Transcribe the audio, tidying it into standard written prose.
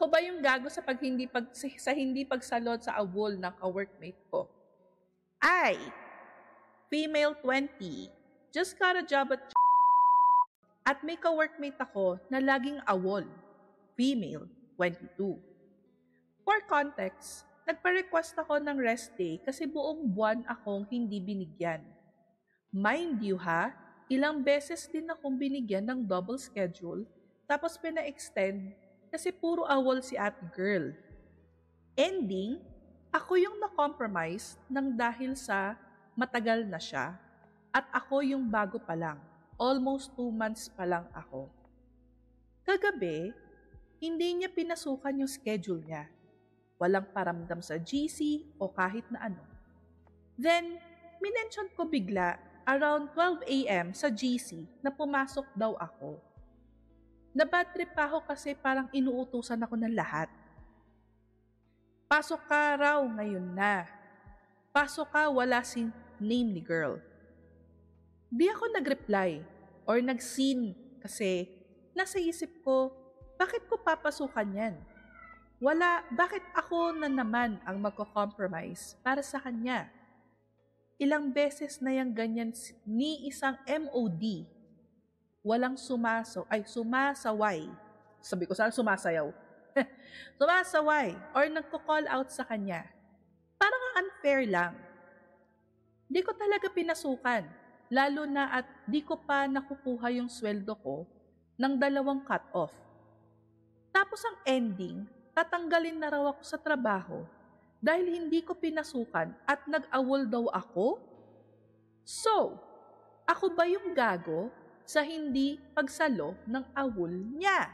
Ako ba yung gago sa hindi pagsalot sa awol ng ka-workmate ko? I, female 20, just got a job at may ka-workmate ako na laging awol, female 22. For context, nagpa-request ako ng rest day kasi buong buwan akong hindi binigyan. Mind you ha, ilang beses din akong binigyan ng double schedule tapos pina-extend kasi puro awol si ate girl. Ending, ako yung na-compromise nang dahil sa matagal na siya at ako yung bago pa lang, almost 2 months pa lang ako. Kagabi, hindi niya pinasukan yung schedule niya. Walang paramdam sa GC o kahit na ano. Then, minention ko bigla around 12 AM sa GC na pumasok daw ako. Nabad trip pa ako kasi parang inuutusan ako ng lahat. Pasok ka raw ngayon na. Pasok ka, wala si name ni girl. Di ako nag-reply or nag-seen kasi nasa isip ko, bakit ko papasukan yan? Bakit ako na naman ang magko-compromise para sa kanya? Ilang beses na yung ganyan ni isang MOD. Walang sumasaway. Sabi ko sana sumasayaw. Sumasaway or nagko-call out sa kanya. Parang unfair lang. Di ko talaga pinasukan, lalo na at di ko pa nakukuha yung sweldo ko ng 2 cut-off. Tapos ang ending, tatanggalin na raw ako sa trabaho dahil hindi ko pinasukan at nag-awol daw ako? So, ako ba yung gago sa hindi pagsalo ng awol niya?